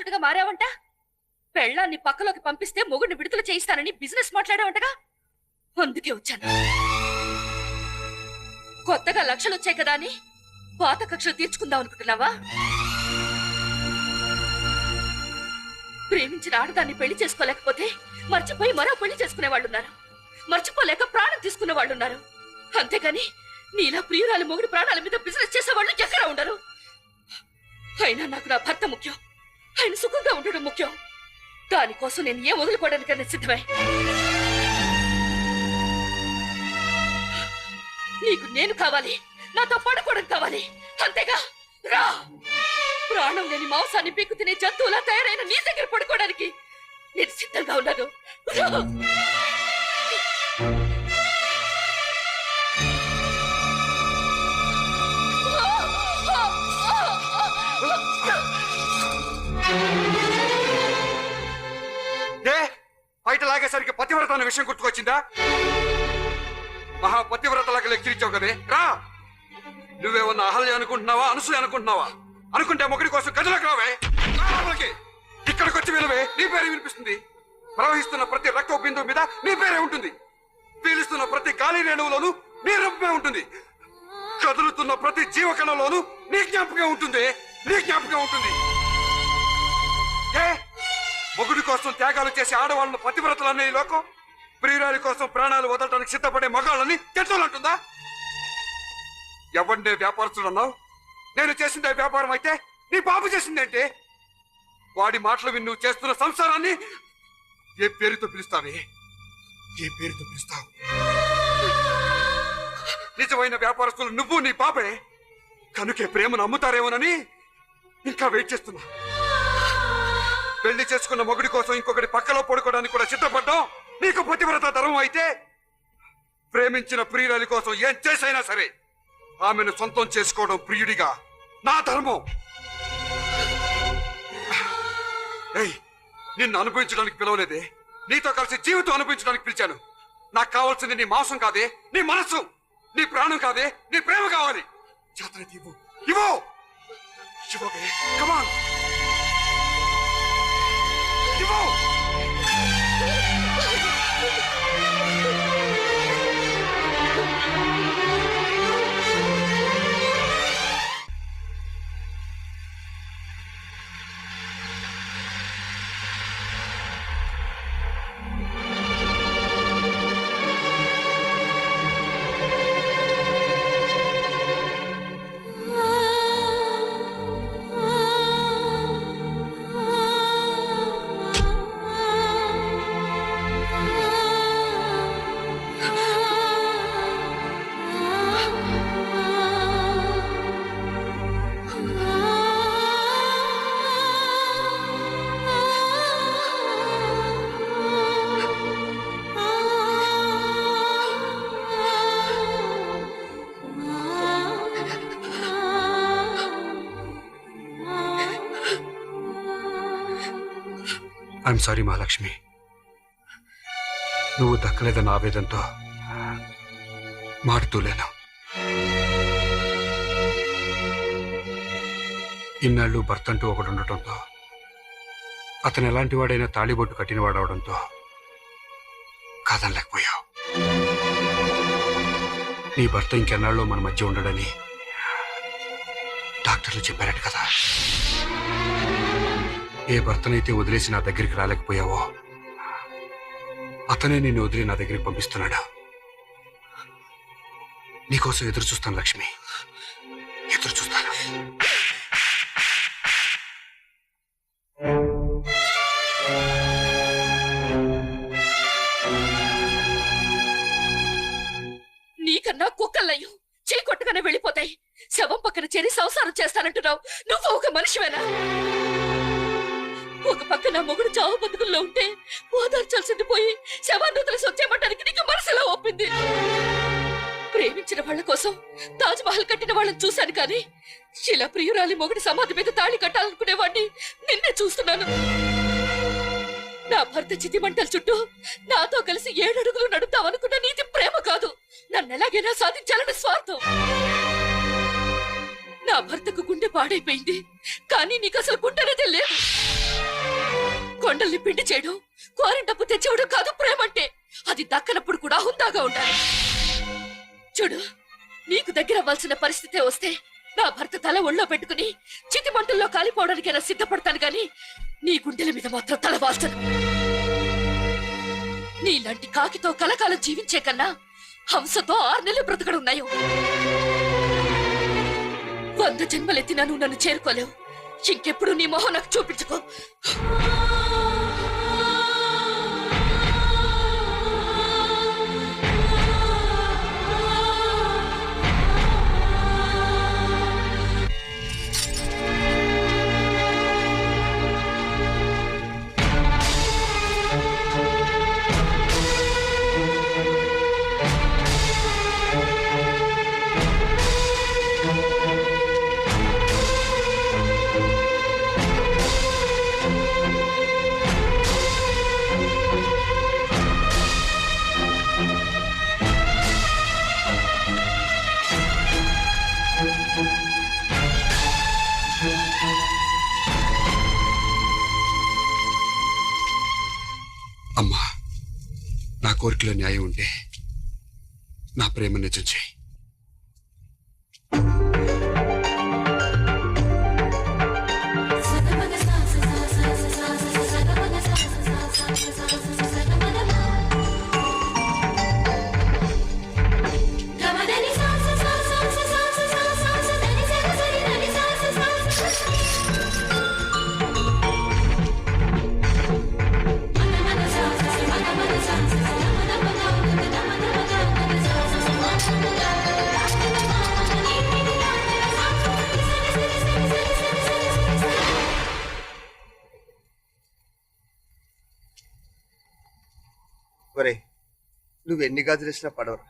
వ్యాపారస్తుడిగా మారావంట. పెళ్ళాన్ని పక్కలోకి పంపిస్తే మొగుడిని విడుదల చేయిస్తానని బిజినెస్ మాట్లాడావంటగా. అందుకే వచ్చాను. కొత్తగా లక్షలు వచ్చాయి కదా అని పాత కక్షలు తీర్చుకుందాం అనుకుంటున్నావా? ప్రేమించిన ఆడదాన్ని పెళ్లి చేసుకోలేకపోతే మర్చిపోయి మరో పెళ్లి చేసుకునే వాళ్ళున్నారు. మర్చిపోలేక ప్రాణం తీసుకునే వాళ్ళున్నారు. అంతేగాని నీలా ప్రియురాలి మొగుడి ప్రాణాల మీద బిజినెస్ చేసేవాళ్ళు ఎక్కడ ఉండరు. అయినా నాకు నా భర్త ముఖ్యం. ఆయన సుఖంగా ఉండడం ముఖ్యం. దానికోసం నేను ఏం వదులుకోవడానికన్నా సిద్ధమే. నీకు నేను కావాలి, నాతో పడుకోవడం కావాలి, అంతేగా? రా. ప్రాణం లేని మాంసాన్ని పీకు తినే జంతువులా తయారైన నీ దగ్గర పడుకోవడానికి నేను సిద్ధంగా ఉన్నాను. బయట లాగేసరికి పతివ్రత అనే విషయం గుర్తుకొచ్చిందా? మహాపతివ్రతలాగా లెక్కిరిచావు కదే. రా. నువ్వేమన్నా అహల్య అనుకుంటున్నావా, అనసూయ అనుకుంటున్నావా? అనుకుంటే మొగుడి కోసం గదిలోకి రావే. ఇక్కడికి వచ్చి వినవే, నీ పేరే వినిపిస్తుంది. ప్రవహిస్తున్న ప్రతి రక్త బిందువు మీద నీ పేరే ఉంటుంది. పీలుస్తున్న ప్రతి గాలి రేణువులోనూ నీ రూపమే ఉంటుంది. కదులుతున్న ప్రతి జీవకణంలోనూ నీ జ్ఞాపకం ఉంటుంది. నీ జ్ఞాపకం ఉంటుంది. మొగుడి కోసం త్యాగాలు చేసే ఆడవాళ్ళను పతివ్రతలనే ఈ లోకం ప్రియురాలి కోసం ప్రాణాలు వదలడానికి సిద్ధపడే మగాళ్ళని తెచ్చులంటుందా? ఎవరినే వ్యాపారస్తుడు అన్నావు? నేను చేసిందే వ్యాపారం అయితే నీ బాబు చేసిందేంటే? వాడి మాటలు విని నువ్వు చేస్తున్న సంసారాన్ని ఏ పేరుతో పిలుస్తావే? ఏ పేరుతో పిలుస్తావు? నిజమైన వ్యాపారస్తులు నువ్వు నీ బాబే. కనుకే ప్రేమను అమ్ముతారేమోనని ఇంకా వెయిట్ చేస్తున్నా. పెళ్లి చేసుకున్న మొగుడి కోసం ఇంకొకటి పక్కలో పడుకోవడానికి కూడా సిద్ధపడ్డాం. నీకు పతివ్రత ధర్మం అయితే ప్రేమించిన ప్రియురాలి కోసం ఏం చేసైనా సరే ఆమెను సొంతం చేసుకోవడం ప్రియుడిగా నా ధర్మం. నిన్ను అనుభవించడానికి పిలవలేదే, నీతో కలిసి జీవితం అనుభవించడానికి పిలిచాను. నాకు కావాల్సింది నీ మాంసం కాదే, నీ మనస్సు. నీ ప్రాణం కాదే, నీ ప్రేమ కావాలి. చేతనైతే ఇవ్వు, ఇవ్వు. శివగే, కమాన్, ఇవ్వు. ఐఎమ్ సారీ మహాలక్ష్మి, నువ్వు దక్కలేదన్న ఆవేదంతో మారుతూలేను. ఇన్నాళ్ళు భర్త అంటూ ఒకడు ఉండటంతో, అతను ఎలాంటి వాడైనా తాళిబొట్టు కట్టినవాడవడంతో కాదనలేకపోయావు. నీ భర్త ఇంకెన్నాళ్ళు మన మధ్య ఉండడని డాక్టర్లు చెప్పారట కదా. ఏ భర్తనైతే వదిలేసి నా దగ్గరికి రాలేకపోయావో అతనే నిన్ను వదిలి నా దగ్గరికి పంపిస్తున్నాడా. నీకోసం ఎదురు చూస్తాను లక్ష్మి, ఎదురు చూస్తాను. నీకన్నా కుక్కలయ్యో చీకొట్టుగానే వెళ్ళిపోతాయి. శవం పక్కన చేరి సంసారం చేస్తానంటున్నావు. నువ్వు ఒక మనిషివేనా? ఒక పక్క నా మొగుడు చావు బతుకుల్లో ఉంటే ఓదార్చాల్సింది పోయి శవాన్ని వదిలేసి వచ్చేయమంటానికి నీకు మనసులో ఒప్పింది. ప్రేమించిన వాళ్ళ కోసం తాజ్ మహల్ కట్టిన వాళ్ళని చూశాను కానీ ఇలా ప్రియురాలి మొగుడి సమాధి మీద తాళి కట్టాలనుకునేవాడిని నిన్నే చూస్తున్నాను. నా భర్త చితిమంటల చుట్టూ నాతో కలిసి 7 అడుగులు నడుద్దామనుకున్న నీతి ప్రేమ కాదు, నన్ను ఎలాగైనా సాధించాలని స్వార్థం. నా భర్తకు గుండె పాడైపోయింది కానీ నీకు అసలు గుండెనేదే లేదు. కొండల్ని పిండి చేయడం, కోరిన డబ్బు తెచ్చివ్వడం కాదు ప్రేమంటే. అది దక్కనప్పుడు కూడా హుందాగా ఉండాలి. చూడు, నీకు దగ్గర అవ్వాల్సిన పరిస్థితే వస్తే నా భర్త తల ఒళ్ళో పెట్టుకుని చితి మంటల్లో కాలిపోవడానికైనా సిద్ధపడతాను గాని నీ గుండెల మీద మాత్రం తల వాల్చను. నీలాంటి కాకితో కలకాలం జీవించే కన్నా హంసతో 6 నెలలు బ్రతకడున్నాయో. 100 జన్మలెత్తినా నువ్వు నన్ను చేరుకోలేవు. ఇంకెప్పుడు నీ మొహం నాకు చూపించుకో. అమ్మా, నా కోరికలో న్యాయం ఉంటే నా ప్రేమ నిజం చేయి. ఒరే, నువ్వు ఎన్ని గాజులు వేసినా పడవరు.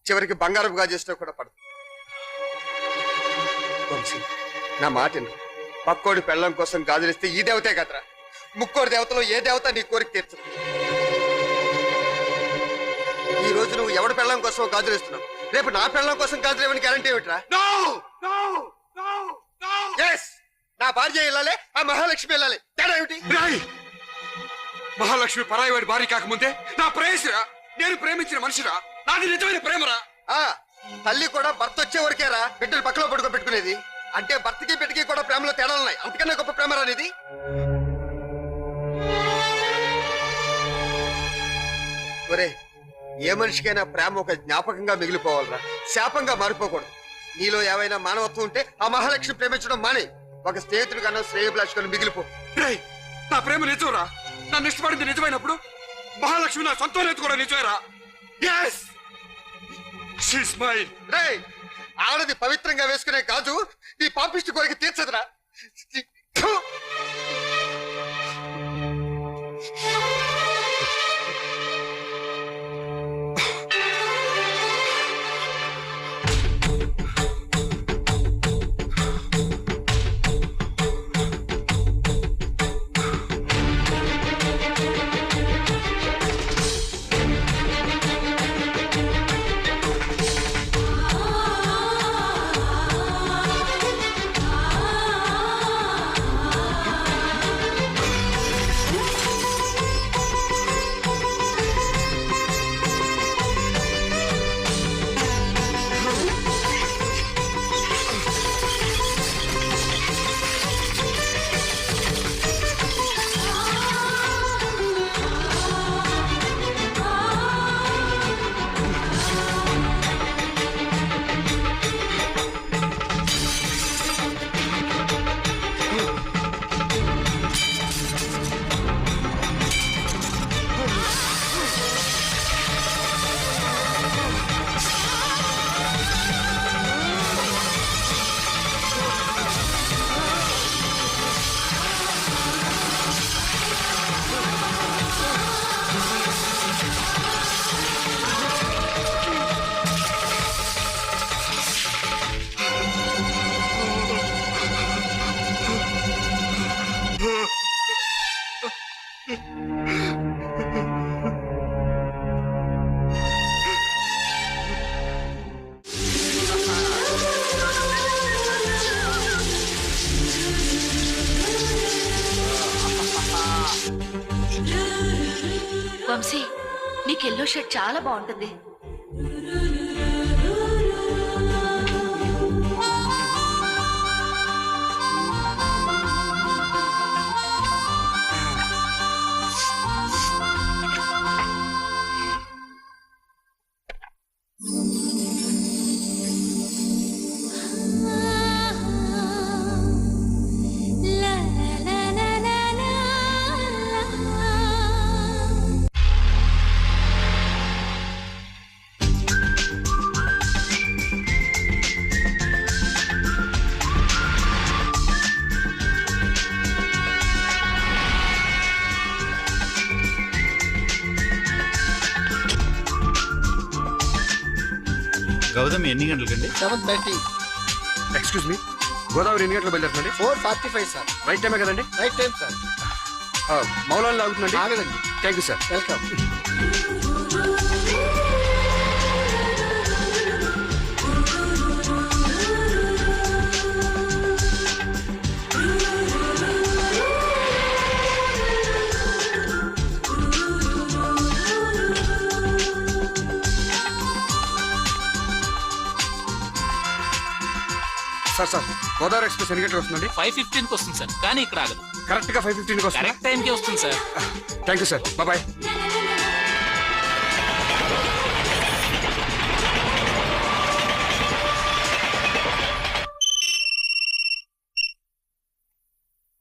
చివరికి బంగారపు గాజు వేసినా కూడా పడదు. వంశీ, నా మాట విను. పక్కోడి పెళ్ళం కోసం గాజులేస్తే ఈ దేవతే కదరా. ముక్కోడి దేవతలో ఏ దేవత నీ కోరిక తీర్చదు. ఈ రోజు నువ్వు ఎవడి పెళ్ళం కోసం గాజులు వేస్తున్నావు, రేపు నా పెళ్ళం కోసం గాజులు ఏమని గ్యారంటీ ఏమిట్రా? నా భార్య వెళ్ళాలి, ఆ మహాలక్ష్మి వెళ్ళాలి. తేడా ఏమిటి? మహాలక్ష్మి పరాయి వాడి భార్య కాకముందే నా ప్రేయసిరా. నేను ప్రేమించిన మనిషిరా. నాది నిజమైన ప్రేమరా. తల్లి కూడా భర్త వచ్చే వరకేరా బిడ్డలు పక్కలో పడుకోబెట్టుకునేది. అంటే భర్తకి బిడ్డకి కూడా ప్రేమలో తేడాలున్నాయి. అంతకన్నా గొప్ప ప్రేమరా అనేది. ఒరే, ఏ మనిషికైనా ప్రేమ ఒక జ్ఞాపకంగా మిగిలిపోవాలరా, శాపంగా మారిపోకూడదు. నీలో ఏమైనా మానవత్వం ఉంటే ఆ మహాలక్ష్మి ప్రేమించడం మానే. ఒక స్నేహితుడు కన్నా శ్రేయభిలాషులను మిగిలిపో. నా ప్రేమ నిజంరా. నన్ను ఇష్టపడింది నిజమైనప్పుడు మహాలక్ష్మి నా సొంత నేత కూడా నిజమేరా. ఆడది పవిత్రంగా వేసుకునే గాజు ఈ పాపిష్టి కోరిక తీర్చదురా. నీకు ఎల్లో షర్ట్ చాలా బాగుంటుంది. గౌతమ్ ఎన్ని గంటలకండి? 7:30. ఎక్స్క్యూజ్ మీ, గోదావరి ఎన్ని గంటలు బయలుదేరుతుందండి? 4:45 సార్. రైట్ టైమే కదండి? Right time sir. మౌలాలు ఆగుతుందండి? ఆగదండి. Thank you sir. Welcome. Sir Godavari express ఎన్ని గంటలకు వస్తుందండి? 5:15 వస్తుంది సార్, కానీ ఇక్కడ ఆగదు. కరెక్ట్ గా 5:15 వస్తుంది. కరెక్ట్ టైం కి వస్తుంది sir. Thank you sir. Bye.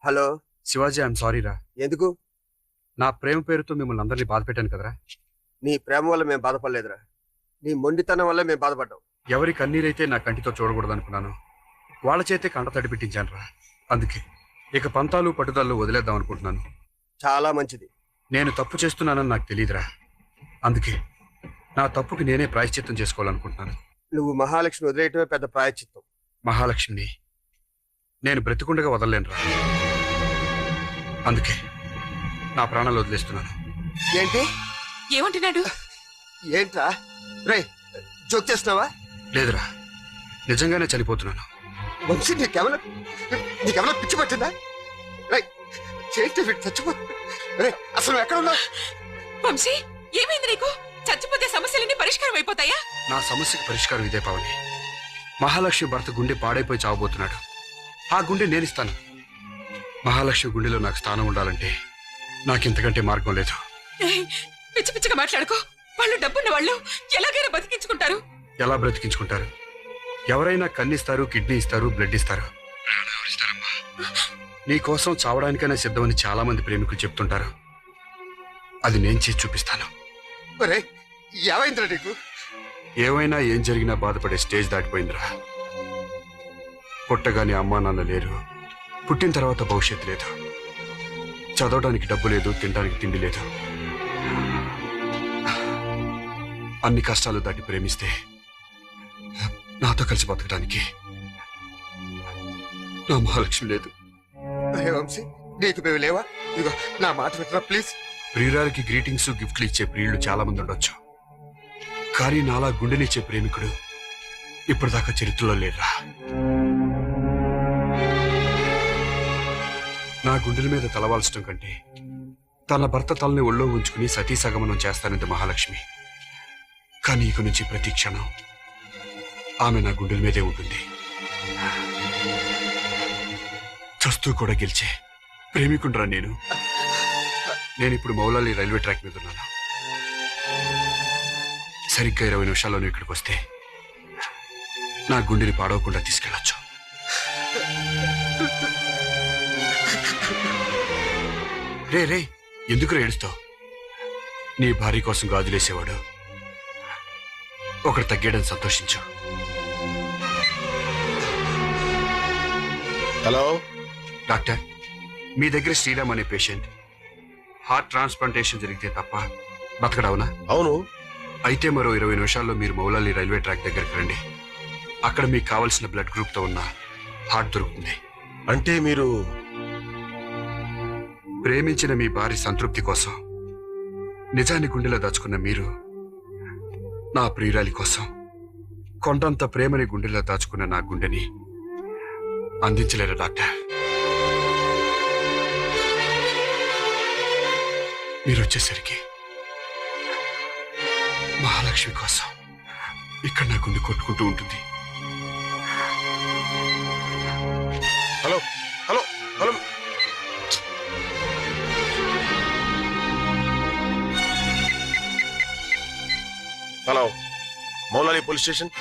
Hello, Shivaji, I'm sorry రా. ఎందుకు? నా ప్రేమ పేరుతో మిమ్మల్ని అందరినీ బాధ పెట్టాను కదరా. నీ ప్రేమ వల్ల మేము బాధపడలేదురా, నీ మొండితనం వల్ల మేము బాధపడ్డాం. ఎవరి కన్నీరైతే నా కంటితో చూడకూడదు అనుకున్నాను, వాళ్ళ చేతే కంట తడి పెట్టించాను రా. అందుకే ఇక పంతాలు పట్టుదలను వదిలేద్దాం అనుకుంటున్నాను. చాలా మంచిది. నేను తప్పు చేస్తున్నానని నాకు తెలియదురా. అందుకే నా తప్పుకి నేనే ప్రాయశ్చిత్తం చేసుకోవాలనుకుంటున్నాను. నువ్వు మహాలక్ష్మి వదిలేయటమే పెద్ద ప్రాయశ్చిత్తం. మహాలక్ష్మిని నేను బ్రతికుండగా వదలలేనురా. అందుకే నా ప్రాణాలు వదిలేస్తున్నాను. ఏంటి ఏమంటున్నాడు? ఏంట్రా రే, జోక్ చేస్తున్నావా? లేదురా, నిజంగానే చనిపోతున్నాను. వంశీ, నీకెవరో పిచ్చి పట్టిందా? రేయ్, చేస్తే వీడు చచ్చిపోతుంది. రే, అసలు నువ్వు ఎక్కడ ఉన్నావు? వంశీ, ఏమైంది నీకు? చచ్చిపోతే సమస్యలన్నీ పరిష్కారం అయిపోతాయా? నా సమస్యకు పరిష్కారం ఇదే పావని. మహాలక్ష్మి భర్త గుండె పాడైపోయి చావబోతున్నాడు. ఆ గుండె నేనిస్తాను. మహాలక్ష్మి గుండెలో నాకు స్థానం ఉండాలంటే నాకింతకంటే మార్గం లేదు. పిచ్చి పిచ్చిగా మాట్లాడుకో. వాళ్ళు డబ్బున్న వాళ్ళు ఎలాగైనా బతికించుకుంటారు. ఎలా బ్రతికించుకుంటారు? ఎవరైనా కన్నిస్తారు, కిడ్నీ ఇస్తారు, బ్లడ్ ఇస్తారు. నీ కోసం చావడానికైనా సిద్ధమని చాలా మంది ప్రేమికులు చెప్తుంటారు. అది నేను చేసి చూపిస్తాను. ఒరే, ఏమైందిరా నీకు? ఏమైనా ఏం జరిగినా బాధపడే స్టేజ్ దాటిపోయిందిరా. పుట్టగానే అమ్మా నాన్న లేరు, పుట్టిన తర్వాత భవిష్యత్తు లేదు, చదవడానికి డబ్బు లేదు, తినడానికి తిండి లేదు. అన్ని కష్టాలు దాటి ప్రేమిస్తే నాతో కలిసి బతకడానికి నా మహాలక్ష్మి లేదు. అరే వంశీ, నీకు మేము లేవా? ఇదిగో నా మాట వినరా ప్లీజ్. ప్రియురాలకి గ్రీటింగ్స్, గిఫ్ట్లు ఇచ్చే ప్రియుళ్ళు చాలా మంది ఉండొచ్చు, కానీ నాలా గుండెనిచ్చే ప్రేమికుడు ఇప్పటిదాకా చరిత్రలో లేరా. నా గుండెల మీద తలవాల్చడం కంటే తన భర్త తలని ఒళ్ళో ఉంచుకుని సతీ సగమనం చేస్తానంది మహాలక్ష్మి. కానీ ఇక నుంచి ప్రతి క్షణం ఆమె నా గుండెల మీదే ఉంటుంది. చస్తూ కూడా గెలిచే ప్రేమికుండ్రా నేను. ఇప్పుడు మౌలాలి రైల్వే ట్రాక్ మీద ఉన్నాను. సరిగ్గా 20 నిమిషాల్లో నువ్వు ఇక్కడికి వస్తే నా గుండెని పాడవకుండా తీసుకెళ్ళొచ్చు. రే, ఎందుకు ఏడుస్తావు? నీ భార్య కోసం గాజులేసేవాడు ఒకడు తగ్గాడని సంతోషించు. హలో డాక్టర్, మీ దగ్గర శ్రీరామ్ అనే పేషెంట్ హార్ట్ ట్రాన్స్ప్లాంటేషన్ జరిగితే తప్ప బతకడవునా? అవును. అయితే మరో 20 నిమిషాల్లో మీరు మౌలాలి రైల్వే ట్రాక్ దగ్గరికి రండి. అక్కడ మీకు కావలసిన బ్లడ్ గ్రూప్ తో ఉన్న హార్ట్ దొరుకుతుంది. అంటే మీరు ప్రేమించిన మీ భార్య సంతృప్తి కోసం నిజాన్ని గుండెలో దాచుకున్న మీరు నా ప్రియురాలి కోసం కొండంత ప్రేమని గుండెలో దాచుకున్న నా గుండెని అందించలేరు డాక్టర్. మీరు వచ్చేసరికి మహాలక్ష్మి కోసం ఇక్కడ నా గుండె కొట్టుకుంటూ ఉంటుంది. Hello hello hello hello Moula Ali police station.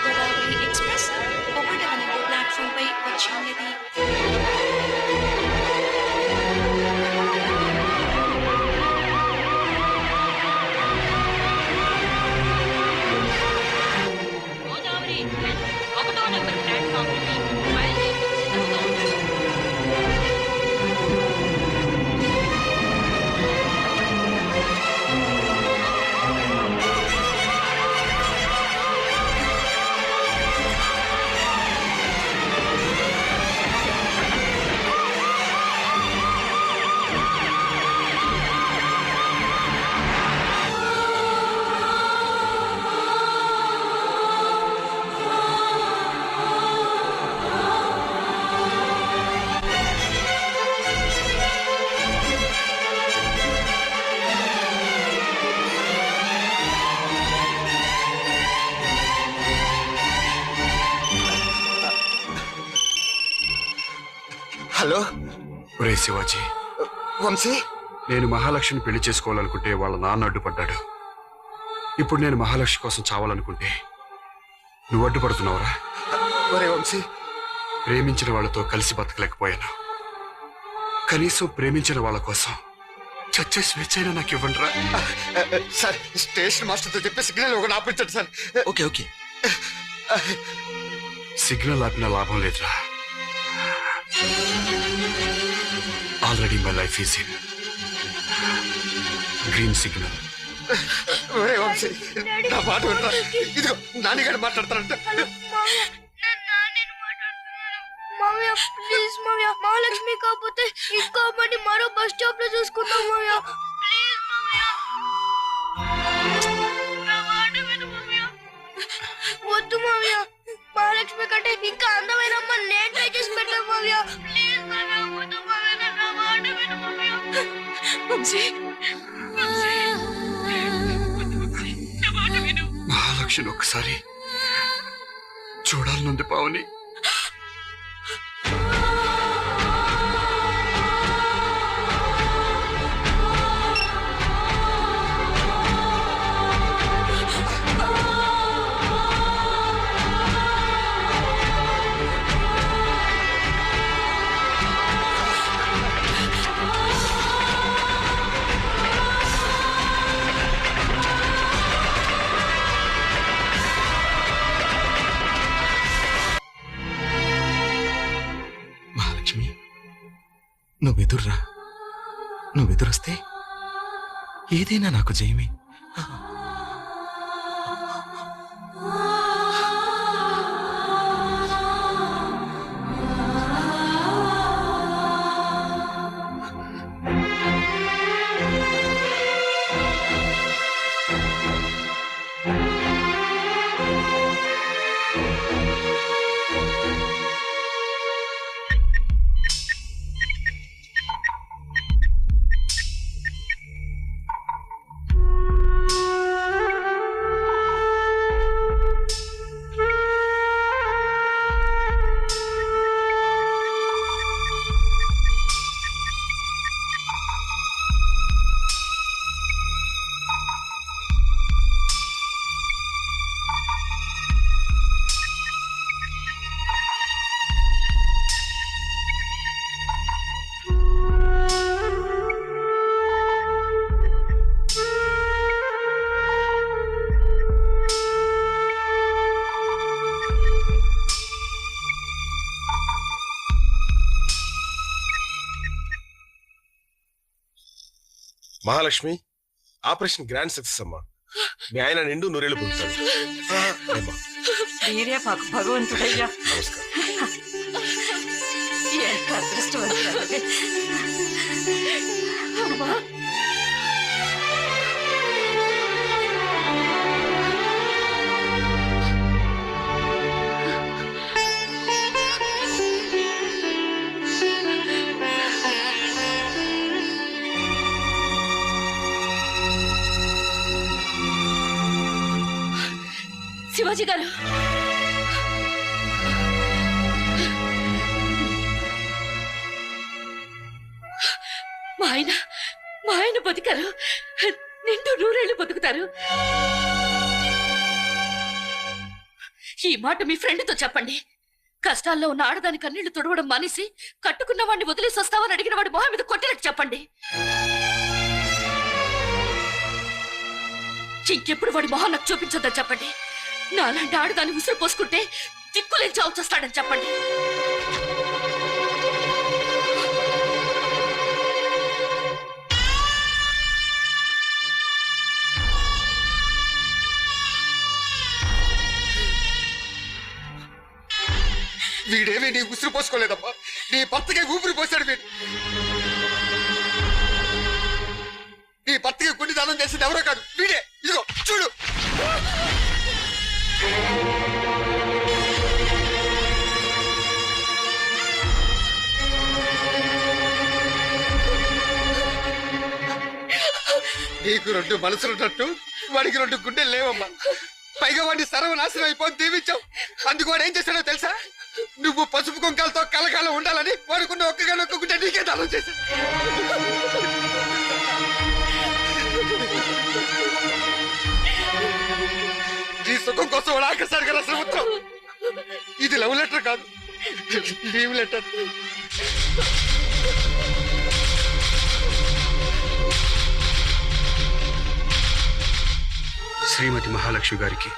Godavari express 1వ నెంబర్ ప్లాట్ఫామ్ పై వచ్చి ఉన్నది. గోదావరి ఎక్స్ప్రెస్ 1వ నెంబర్ ప్లాట్ఫామ్ నుండి బయలుదేరి సిద్ధంగా ఉంది. హలో ఒరే శివాజీ, వంశీ. నేను మహాలక్ష్మిని పెళ్లి చేసుకోవాలనుకుంటే వాళ్ళ నాన్న అడ్డుపడ్డాడు. ఇప్పుడు నేను మహాలక్ష్మి కోసం చావాలనుకుంటే నువ్వు అడ్డుపడుతున్నావురా. ఒరే వంశీ, ప్రేమించిన వాళ్ళతో కలిసి బతకలేకపోయాను. కనీసం ప్రేమించిన వాళ్ళ కోసం చచ్చే స్వేచ్ఛైనా నాకు ఇవ్వండిరా. సార్ స్టేషన్ మాస్టర్తో చెప్పి సిగ్నల్ ఒకటి ఆపించండి సార్. Okay okay. సిగ్నల్ ఆపిన లాభం లేదురా. Already my life is in green signal. ఒరే వంశీ, నా మాట వినరా. ఇదిగో నాన్నగారు మాట్లాడతారంట. మామయ్య ప్లీజ్ మామయ్య, మహాలక్ష్మి కాకపోతే ఇంకో అమ్మని మరో బస్ స్టాప్ లో చూసుకుందాం మామయ్య. ప్లీజ్ మామయ్య, నా మాట విను మామయ్య. వద్దు మామయ్య, మహాలక్ష్మి కంటే ఇంకా అందమైన అమ్మ నేను ట్రై చేసి పెడతాను మామయ్య. ప్లీజ్ మామయ్య, వద్దు మామయ్య, నా మాట విను మామయ్య. వంశీ, వంశీ, నా మాట విను. మహాలక్ష్మిని ఒక్కసారి చూడాలనుంది పావని. మహాలక్ష్మి, నువ్వెదుర్రా. నువ్వెదురొస్తే ఏదైనా నాకు జయమే. మహాలక్ష్మి, ఆపరేషన్ గ్రాండ్ సక్సెస్ అమ్మా. మీ ఆయన నిండు నూరేళ్ళు పొందుతాడు. మీరే మాకు భగవంతుడయ్యా. నమస్కారం. ఎంత అదృష్టవంతురాలివి. అమ్మా, శివాజీ గారు మా ఆయన బతికారు. నిండు నూరేళ్లు బతుకుతారు. ఈ మాట మీ ఫ్రెండ్తో చెప్పండి. కష్టాల్లో ఉన్న ఆడదాని కన్నీళ్లు తుడవడం మానేసి కట్టుకున్న వాడిని వదిలేసి వస్తావని అడిగిన వాడి మొహం మీద కొట్టినట్టు చెప్పండి. ఇంకెప్పుడు వాడి మొహం నాకు చూపించొద్దని చెప్పండి. నాలాంటి ఆడదాన్ని ఉసురు పోసుకుంటే దిక్కులేని చావు చేస్తాడని చెప్పండి. వీడేమీ నీ ఉసురు పోసుకోలేదమ్మా. నీ భర్తకి ఊపిరి పోసాడు వీడు. నీ భర్తకి గుండె దానం చేసింది ఎవరో కాదు, వీడే. ఇదిగో చూడు. నీకు 2 మనసులున్నట్టు వాడికి 2 గుండెలు లేవమ్మా. పైగా వాడిని సర్వనాశనం అయిపోయి దీవించావు. అందుకు వాడు ఏం చేశాడో తెలుసా? నువ్వు పసుపు కుంకాలతో కలకాలం ఉండాలని వాడుకున్న ఒక్కగానొక్క గుండె నీకే దానం చేశాడు. నీ సుఖం కోసం వాడు ఆఖరిసారిగా రాసిన ఉత్తరం. ఇది లవ్ లెటర్ కాదు, లీవ్ లెటర్. శ్రీమతి మహాలక్ష్మి గారికి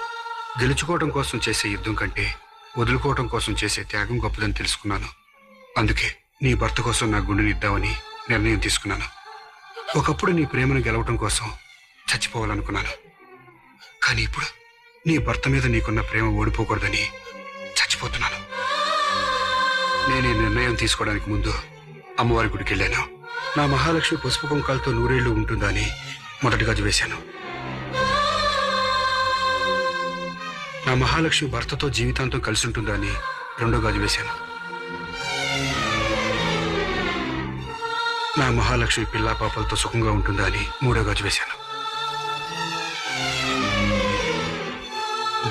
గెలుచుకోవడం కోసం చేసే యుద్ధం కంటే వదులుకోవడం కోసం చేసే త్యాగం గొప్పదని తెలుసుకున్నాను. అందుకే నీ భర్త కోసం నా గుండెని ఇద్దామని నిర్ణయం తీసుకున్నాను. ఒకప్పుడు నీ ప్రేమను గెలవటం కోసం చచ్చిపోవాలనుకున్నాను. కానీ ఇప్పుడు నీ భర్త మీద నీకున్న ప్రేమ ఓడిపోకూడదని చచ్చిపోతున్నాను. నేను ఈ నిర్ణయం తీసుకోవడానికి ముందు అమ్మవారి గుడికి వెళ్ళాను. నా మహాలక్ష్మి పసుపు కుంకాలతో నూరేళ్లు ఉంటుందని మొదటి గాజు వేశాను. నా మహాలక్ష్మి భర్తతో జీవితాంతం కలిసి ఉంటుందని 2వ గాజు వేశాను. నా మహాలక్ష్మి పిల్లా పాపలతో సుఖంగా ఉంటుందా అని 3వ గాజు వేశాను.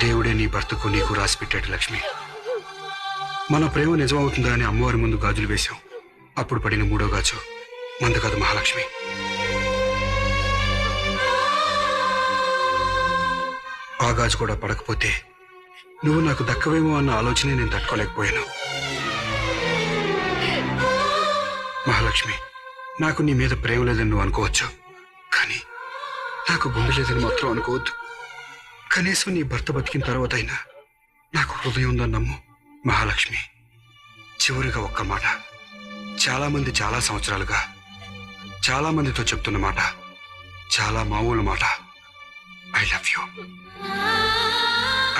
దేవుడే నీ భర్తకు నీకు రాసి పెట్టాడు లక్ష్మి. మన ప్రేమ నిజమవుతుందా అని అమ్మవారి ముందు గాజులు వేశాం. అప్పుడు పడిన 3వ గాజు మంద కాదు మహాలక్ష్మి. ఆ గాజు కూడా పడకపోతే నువ్వు నాకు దక్కవేమో అన్న ఆలోచనే నేను తట్టుకోలేకపోయాను. మహాలక్ష్మి, నాకు నీ మీద ప్రేమ లేదని నువ్వు అనుకోవచ్చు, కానీ నాకు గుండె లేదని మాత్రం అనుకోవద్దు. కనీసం నీ భర్త బతికిన తర్వాత అయినా నాకు హృదయం ఉందని నమ్ము మహాలక్ష్మి. చివరిగా ఒక్క మాట, చాలా మంది చాలా సంవత్సరాలుగా చాలా మందితో చెప్తున్న మాట, చాలా మామూలు మాట. I love you.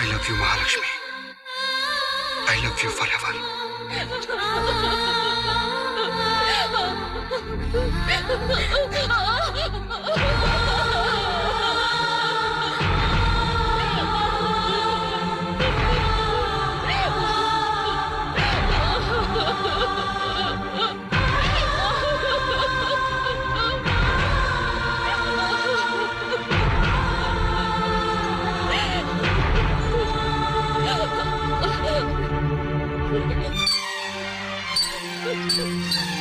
I love you, Mahalakshmi. I love you forever. Thank you.